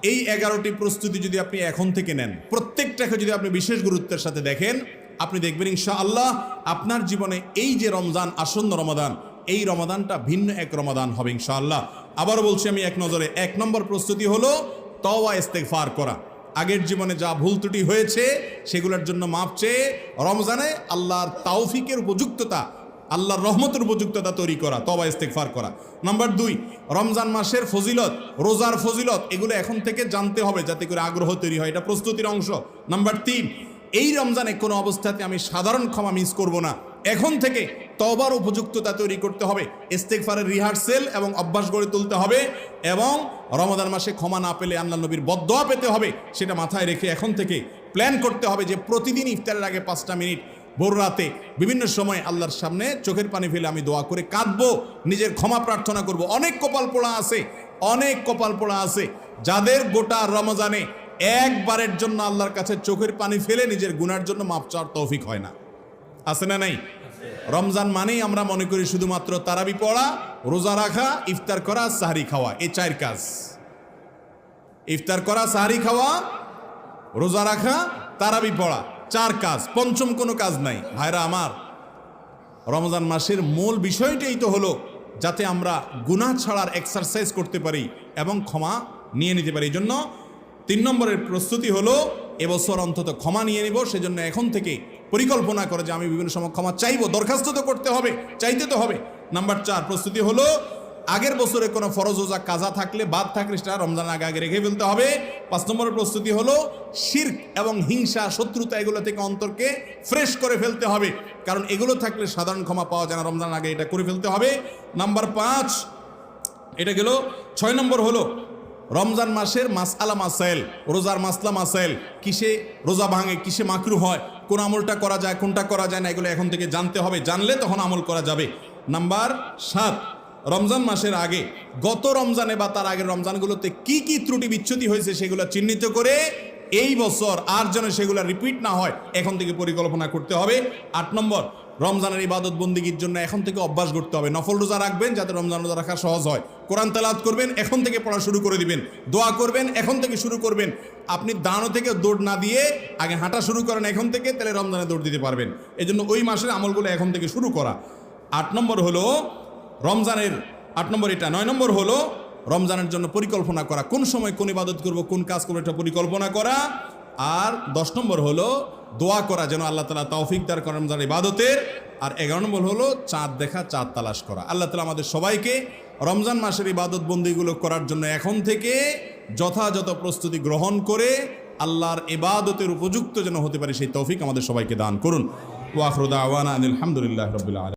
এই 11টি প্রস্তুতি যদি আপনি এখন থেকে নেন, প্রত্যেকটাকে যদি আপনি বিশেষ গুরুত্বের সাথে দেখেন, আপনি দেখবেন ইনশাআল্লাহ আপনার জীবনে এই যে রমজান, আসন্ন রমাদান, এই রমাদানটা ভিন্ন এক রমাদান হবে ইনশাআল্লাহ। আবার বলছি আমি এক নজরে, 1 নম্বর প্রস্তুতি হলো তওবা ইস্তেগফার করা। আগের জীবনে যা ভুল ত্রুটি হয়েছে সেগুলোর জন্য মাপ চেয়ে রমজানে আল্লাহর তাওফিকের উপযুক্ততা, আল্লাহর রহমতের উপযুক্ততা তৈরি করা, তওবা ইস্তেগফার করা। নাম্বার 2, রমজান মাসের ফজিলত, রোজার ফজিলত, এগুলো এখন থেকে জানতে হবে যাতে করে আগ্রহ তৈরি হয়, এটা প্রস্তুতির অংশ। নাম্বার 3, এই রমজানে কোনো অবস্থাতে আমি সাধারণ ক্ষমা মিস করব না, এখন থেকে তওবার উপযুক্ততা তৈরি করতে হবে, ইস্তেগফারের রিহার্সেল এবং অভ্যাস গড়ে তুলতে হবে, এবং রমাদান মাসে ক্ষমা না পেলে আল্লাহর নবীর বদদোয়া পেতে হবে, সেটা মাথায় রেখে এখন থেকে প্ল্যান করতে হবে যে প্রতিদিন ইফতারের আগে 5টা মিনিট ভোর রাতে বিভিন্ন সময় আল্লাহর সামনে চোখের পানি ফেলে আমি দোয়া করে কাঁদবো, নিজের ক্ষমা প্রার্থনা করব। অনেক কপাল পোড়া আছে, অনেক কপাল পোড়া আছে যাদের গোটা রমজানে একবারের জন্য আল্লাহর কাছে চোখের পানি ফেলে নিজের গুনার জন্য মাপ চাওয়ার তৌফিক হয় না। আছে না নাই? রমজান মানেই আমরা মনে করি শুধুমাত্র তারাবি পড়া, রোজা রাখা, ইফতার করা, সাহরি খাওয়া, এই 4 কাজ। ইফতার করা, সাহরি খাওয়া, রোজা রাখা, তারাবি পড়া, 4 কাজ, পঞ্চম কোনো কাজ নাই। ভাইরা আমার, রমজান মাসের মূল বিষয়টাই তো হলো যাতে আমরা গুনাহ ছাড়ার এক্সারসাইজ করতে পারি এবং ক্ষমা নিয়ে নিতে পারি। এই জন্য 3 নম্বরের প্রস্তুতি হলো এবছর অন্তত ক্ষমা নিয়ে নিব। সেজন্য এখন থেকে পরিকল্পনা করে যে আমি বিভিন্ন সময় ক্ষমা চাইবো, দরখাস্ত তো করতে হবে, চাইতে তো হবে। নাম্বার 4 প্রস্তুতি হলো আগের বছরে কোনো ফরজ রোজা কাজা থাকলে, বাদ থাকলে সেটা রমজান আগে আগে রেখে ফেলতে হবে। 5 নম্বরের প্রস্তুতি হলো শিরক এবং হিংসা, শত্রুতা, এগুলো থেকে অন্তরকে ফ্রেশ করে ফেলতে হবে, কারণ এগুলো থাকলে সাধারণ ক্ষমা পাওয়া যায় না, রমজান আগে এটা করে ফেলতে হবে। নাম্বার 5, এটা গেল। 6 নম্বর হলো রমজান মাসের মাসআলা মাসাইল, রোজার মাসলা মাসাইল, কিসে রোজা ভাঙে, কিসে মাকরু হয়, কোন আমলটা করা যায়, কোনটা করা যায় না, এগুলো এখন থেকে জানতে হবে, জানলে তখন আমল করা যাবে। নাম্বার 7, রমজান মাসের আগে গত রমজানে বা তার আগের রমজানগুলোতে কি কি ত্রুটি বিচ্যুতি হয়েছে সেগুলো চিহ্নিত করে এই বছর আর যেন সেগুলো রিপিট না হয় এখন থেকে পরিকল্পনা করতে হবে। 8 নম্বর, রমজানের ইবাদত বন্দিগির জন্য এখন থেকে অভ্যাস করতে হবে। নফল রোজা রাখবেন যাতে রমজান রোজা রাখা সহজ হয়, কোরআন তেলাওয়াত করবেন, এখন থেকে পড়া শুরু করে দিবেন, দোয়া করবেন, এখন থেকে শুরু করবেন। আপনি দাঁড়ানো থেকে দৌড় না দিয়ে আগে হাঁটা শুরু করেন এখন থেকে, তাহলে রমজানে দৌড় দিতে পারবেন। এই জন্য ওই মাসের আমলগুলো এখন থেকে শুরু করা। 8 নম্বর হলো রমজানের 8 নম্বর এটা। 9 নম্বর হলো রমজানের জন্য পরিকল্পনা করা, কোন সময় কোন ইবাদত করব, কোন কাজ করবো, এটা পরিকল্পনা করা। আর 10 নম্বর হলো দোয়া করা যেন আল্লাহ তাআলা তৌফিক দান করেন রমজানের ইবাদতের। আর 11 নম্বর হলো চাঁদ দেখা, চাঁদ তালাশ করা। আল্লাহ তাআলা আমাদের সবাইকে রমজান মাসের ইবাদত বন্দিগুলো করার জন্য এখন থেকে যথাযথ প্রস্তুতি গ্রহণ করে আল্লাহর ইবাদতের উপযুক্ত যেন হতে পারে সেই তৌফিক আমাদের সবাইকে দান করুন। ওয়া আখিরু দাওয়ানা আলহামদুলিল্লাহি রাব্বিল আলামিন।